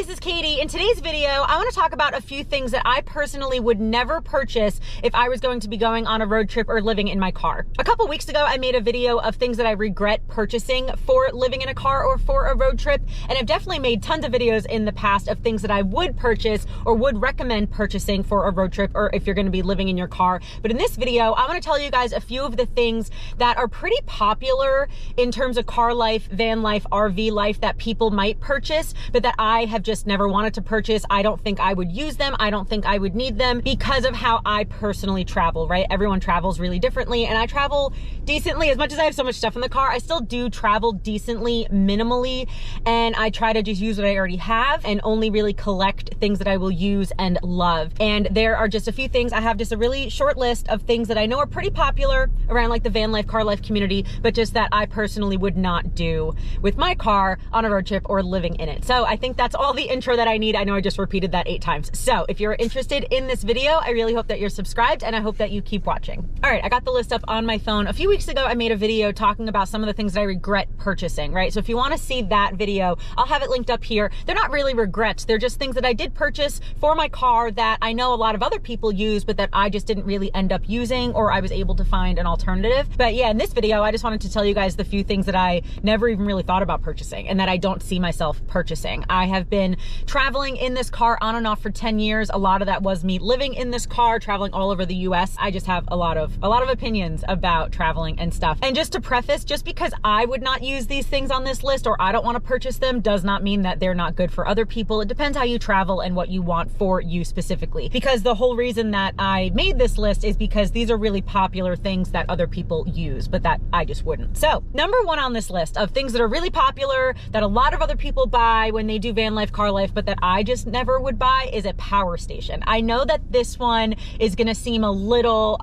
this is Katie. In today's video, I want to talk about a few things that I personally would never purchase if I was going to be going on a road trip or living in my car. A couple weeks ago, I made a video of things that I regret purchasing for living in a car or for a road trip, and I've definitely made tons of videos in the past of things that I would purchase or would recommend purchasing for a road trip or if you're going to be living in your car. But in this video, I want to tell you guys a few of the things that are pretty popular in terms of car life, van life, RV life that people might purchase, but that I have just never wanted to purchase. I don't think I would use them. I don't think I would need them because of how I personally travel, right? Everyone travels really differently, and I travel decently. As much as I have so much stuff in the car, I still do travel decently, minimally, and I try to just use what I already have and only really collect things that I will use and love. And there are just a few things. I have just a really short list of things that I know are pretty popular around like the van life, car life community, but just that I personally would not do with my car on a road trip or living in it. So I think that's all the intro that I need. I know I just repeated that 8 times. So if you're interested in this video, I really hope that you're subscribed and I hope that you keep watching. All right, I got the list up on my phone. A few weeks ago, I made a video talking about some of the things that I regret purchasing, right? So if you want to see that video, I'll have it linked up here. They're not really regrets. They're just things that I did purchase for my car that I know a lot of other people use, but that I just didn't really end up using, or I was able to find an alternative. But yeah, in this video, I just wanted to tell you guys the few things that I never even really thought about purchasing and that I don't see myself purchasing. I have been traveling in this car on and off for 10 years. A lot of that was me living in this car, traveling all over the US. I just have a lot of opinions about traveling and stuff. And just to preface, just because I would not use these things on this list or I don't want to purchase them does not mean that they're not good for other people. It depends how you travel and what you want for you specifically. Because the whole reason that I made this list is because these are really popular things that other people use, but that I just wouldn't. So number one on this list of things that are really popular that a lot of other people buy when they do van life, car life, but that I just never would buy is a power station. I know that this one is gonna seem a little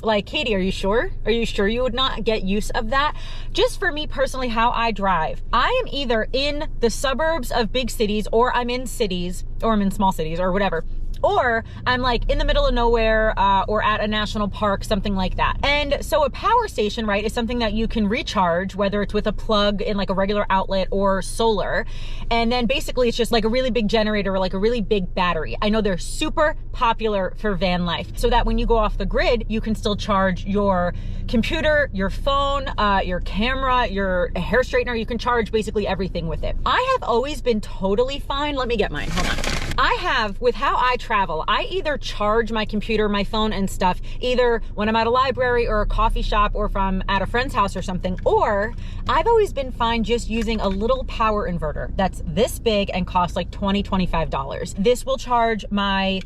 like, Katie, are you sure? Are you sure you would not get use of that? Just for me personally, how I drive, I am either in the suburbs of big cities, or I'm in cities, or I'm in small cities, or whatever. Or I'm like in the middle of nowhere or at a national park, something like that. And so a power station, right, is something that you can recharge, whether it's with a plug in like a regular outlet or solar. And then basically it's just like a really big generator or like a really big battery. I know they're super popular for van life, so that when you go off the grid, you can still charge your computer, your phone, your camera, your hair straightener. You can charge basically everything with it. I have always been totally fine. Let me get mine, hold on. I have, with how I travel, I either charge my computer, my phone and stuff, either when I'm at a library or a coffee shop or if I'm at a friend's house or something, or I've always been fine just using a little power inverter that's this big and costs like $20, $25. This will charge my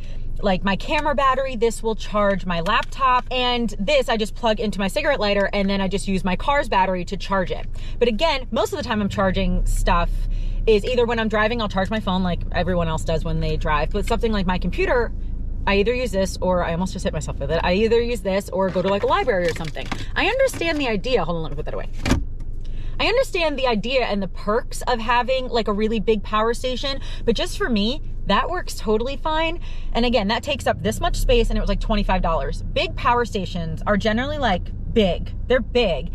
camera battery, this will charge my laptop, and this I just plug into my cigarette lighter and then I just use my car's battery to charge it. But again, most of the time I'm charging stuff is either when I'm driving, I'll charge my phone like everyone else does when they drive, but something like my computer, I either use this or I almost just hit myself with it. I either use this or go to like a library or something. I understand the idea. Hold on, let me put that away. I understand the idea and the perks of having like a really big power station, but just for me, that works totally fine. And again, that takes up this much space and it was like $25. Big power stations are generally like big. They're big.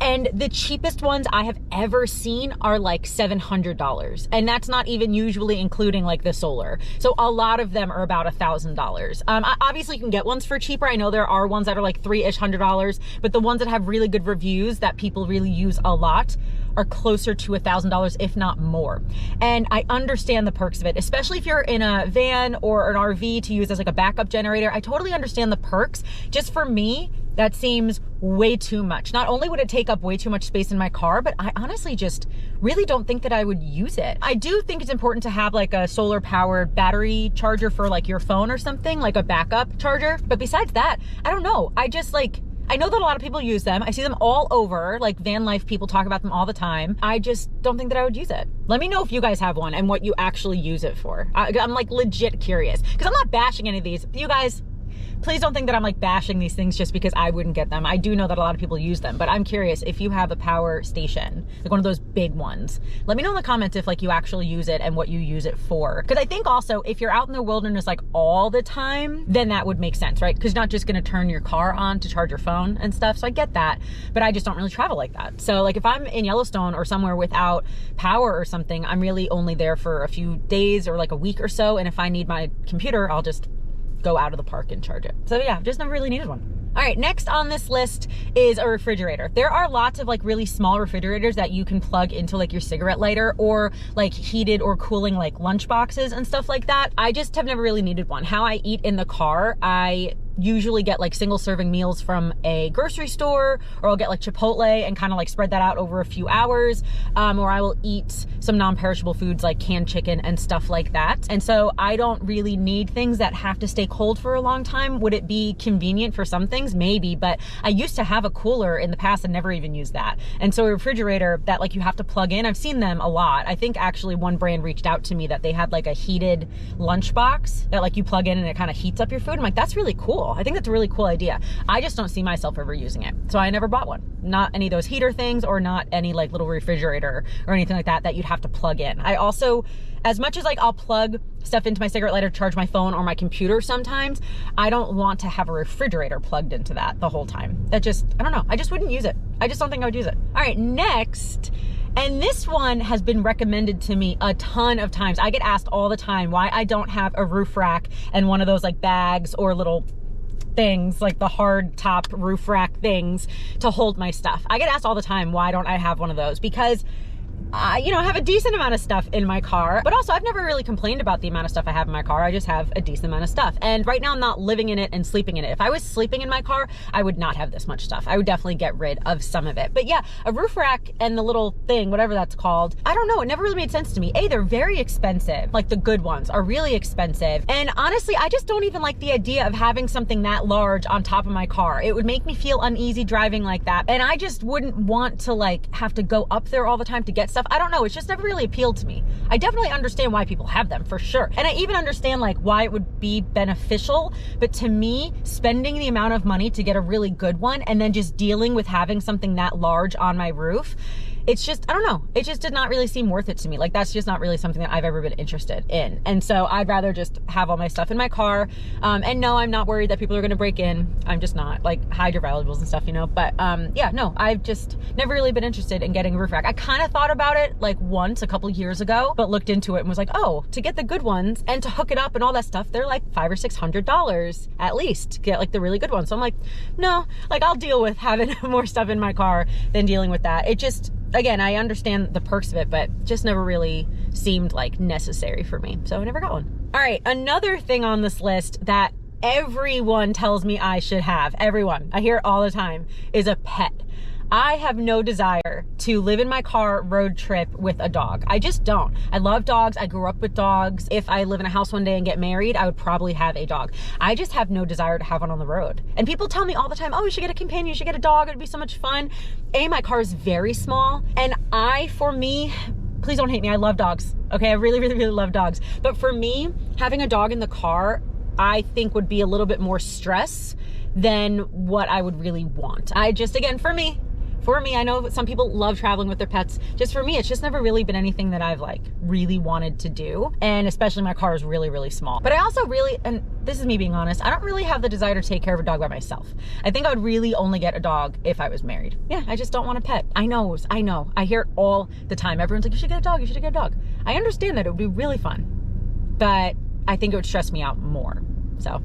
And the cheapest ones I have ever seen are like $700. And that's not even usually including like the solar. So a lot of them are about $1,000. Obviously you can get ones for cheaper. I know there are ones that are like $300-ish, but the ones that have really good reviews that people really use a lot are closer to $1,000, if not more. And I understand the perks of it, especially if you're in a van or an RV to use as like a backup generator. I totally understand the perks. Just for me, that seems way too much. Not only would it take up way too much space in my car, but I honestly just really don't think that I would use it. I do think it's important to have like a solar powered battery charger for like your phone or something, like a backup charger. But besides that, I don't know. I just like, I know that a lot of people use them. I see them all over, like van life people talk about them all the time. I just don't think that I would use it. Let me know if you guys have one and what you actually use it for. I'm like legit curious, because I'm not bashing any of these. You guys, please don't think that I'm like bashing these things just because I wouldn't get them. I do know that a lot of people use them, but I'm curious if you have a power station, like one of those big ones. Let me know in the comments if like you actually use it and what you use it for. Because I think also if you're out in the wilderness like all the time, then that would make sense, right? Because you're not just gonna turn your car on to charge your phone and stuff. So I get that, but I just don't really travel like that. So like if I'm in Yellowstone or somewhere without power or something, I'm really only there for a few days or like a week or so. And if I need my computer, I'll just go out of the park and charge it. So yeah, just never really needed one. All right, next on this list is a refrigerator. There are lots of like really small refrigerators that you can plug into like your cigarette lighter or like heated or cooling like lunch boxes and stuff like that. I just have never really needed one. How I eat in the car, I usually get like single serving meals from a grocery store, or I'll get like Chipotle and kind of like spread that out over a few hours, or I will eat some non-perishable foods like canned chicken and stuff like that. And so I don't really need things that have to stay cold for a long time. Would it be convenient for some things? Maybe, but I used to have a cooler in the past and never even used that. And so a refrigerator that like you have to plug in, I've seen them a lot. I think actually one brand reached out to me that they had like a heated lunch box that like you plug in and it kind of heats up your food. I'm like, that's really cool. I think that's a really cool idea. I just don't see myself ever using it. So I never bought one. Not any of those heater things or not any like little refrigerator or anything like that that you'd have to plug in. I also, as much as like I'll plug stuff into my cigarette lighter to charge my phone or my computer sometimes, I don't want to have a refrigerator plugged into that the whole time. That just, I don't know. I just wouldn't use it. I just don't think I would use it. All right, next. And this one has been recommended to me a ton of times. I get asked all the time why I don't have a roof rack and one of those like bags or little things like the hard top roof rack things to hold my stuff. I get asked all the time, why don't I have one of those? Because I have a decent amount of stuff in my car, but also I've never really complained about the amount of stuff I have in my car. I just have a decent amount of stuff. And right now I'm not living in it and sleeping in it. If I was sleeping in my car, I would not have this much stuff. I would definitely get rid of some of it. But yeah, a roof rack and the little thing, whatever that's called, I don't know. It never really made sense to me. A, they're very expensive. Like the good ones are really expensive. And honestly, I just don't even like the idea of having something that large on top of my car. It would make me feel uneasy driving like that. And I just wouldn't want to like have to go up there all the time to get stuff. I don't know. It's just never really appealed to me. I definitely understand why people have them for sure. And I even understand like why it would be beneficial. But to me, spending the amount of money to get a really good one and then just dealing with having something that large on my roof, it's just, I don't know. It just did not really seem worth it to me. Like that's just not really something that I've ever been interested in. And so I'd rather just have all my stuff in my car. And no, I'm not worried that people are going to break in. I'm just not. Like hide your valuables and stuff, But yeah, no, I've just never really been interested in getting a roof rack. I kind of thought about it like once a couple years ago, but looked into it and was like, oh, to get the good ones and to hook it up and all that stuff, they're like $500 or $600 at least to get like the really good ones. So I'm like, no, like I'll deal with having more stuff in my car than dealing with that. It just, again, I understand the perks of it, but just never really seemed like necessary for me. So I never got one. All right, another thing on this list that everyone tells me I should have, everyone, I hear it all the time, is a pet. I have no desire to live in my car road trip with a dog. I just don't. I love dogs. I grew up with dogs. If I live in a house one day and get married, I would probably have a dog. I just have no desire to have one on the road. And people tell me all the time, oh, you should get a companion, you should get a dog, it'd be so much fun. My car is very small. And for me, please don't hate me, I love dogs. Okay, I really, really, really love dogs. But for me, having a dog in the car, I think would be a little bit more stress than what I would really want. Again, for me, I know some people love traveling with their pets. Just for me, it's just never really been anything that I've like really wanted to do. And especially my car is really, really small. But I also really, and this is me being honest, I don't really have the desire to take care of a dog by myself. I think I would really only get a dog if I was married. Yeah, I just don't want a pet. I know. I hear it all the time. Everyone's like, you should get a dog, you should get a dog. I understand that it would be really fun, but I think it would stress me out more. So,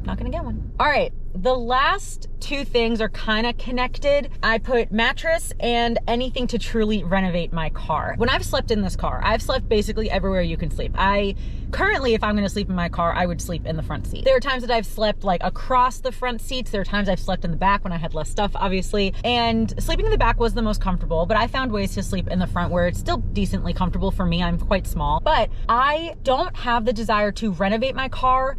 not gonna get one. All right. The last two things are kind of connected. I put mattress and anything to truly renovate my car. When I've slept in this car, I've slept basically everywhere you can sleep. Currently, if I'm gonna sleep in my car, I would sleep in the front seat. There are times that I've slept like across the front seats. There are times I've slept in the back when I had less stuff, obviously. And sleeping in the back was the most comfortable, but I found ways to sleep in the front where it's still decently comfortable for me. I'm quite small, but I don't have the desire to renovate my car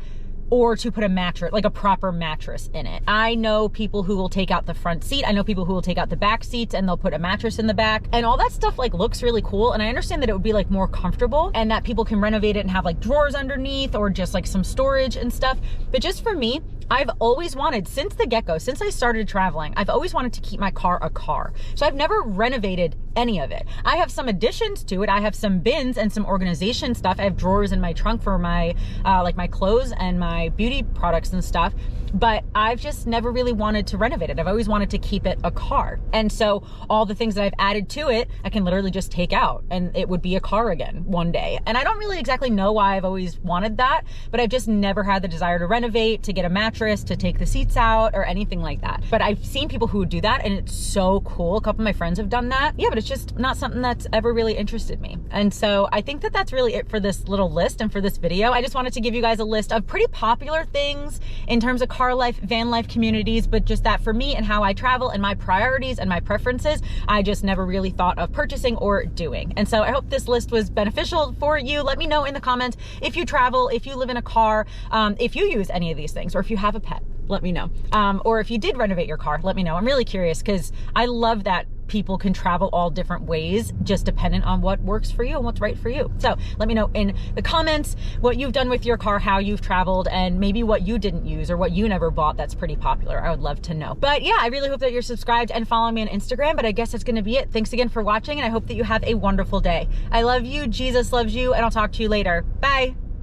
or to put a mattress, like a proper mattress in it. I know people who will take out the front seat. I know people who will take out the back seats and they'll put a mattress in the back, and all that stuff like looks really cool. And I understand that it would be like more comfortable and that people can renovate it and have like drawers underneath or just like some storage and stuff. But just for me, I've always wanted, since the get-go, since I started traveling, I've always wanted to keep my car a car. So I've never renovated any of it. I have some additions to it. I have some bins and some organization stuff. I have drawers in my trunk for my, like my clothes and my beauty products and stuff. But I've just never really wanted to renovate it. I've always wanted to keep it a car. And so all the things that I've added to it, I can literally just take out and it would be a car again one day. And I don't really exactly know why I've always wanted that, but I've just never had the desire to renovate, to get a mattress, to take the seats out or anything like that. But I've seen people who would do that and it's so cool. A couple of my friends have done that. Yeah, but it's just not something that's ever really interested me. And so I think that that's really it for this little list and for this video. I just wanted to give you guys a list of pretty popular things in terms of car life, van life communities, but just that for me and how I travel and my priorities and my preferences, I just never really thought of purchasing or doing. And so I hope this list was beneficial for you. Let me know in the comments if you travel, if you live in a car, if you use any of these things, or if you have a pet, let me know. Or if you did renovate your car, let me know. I'm really curious because I love that people can travel all different ways, just dependent on what works for you and what's right for you. So let me know in the comments what you've done with your car, how you've traveled, and maybe what you didn't use or what you never bought that's pretty popular. I would love to know. But yeah, I really hope that you're subscribed and following me on Instagram, but I guess that's gonna be it. Thanks again for watching, and I hope that you have a wonderful day. I love you, Jesus loves you, and I'll talk to you later. Bye.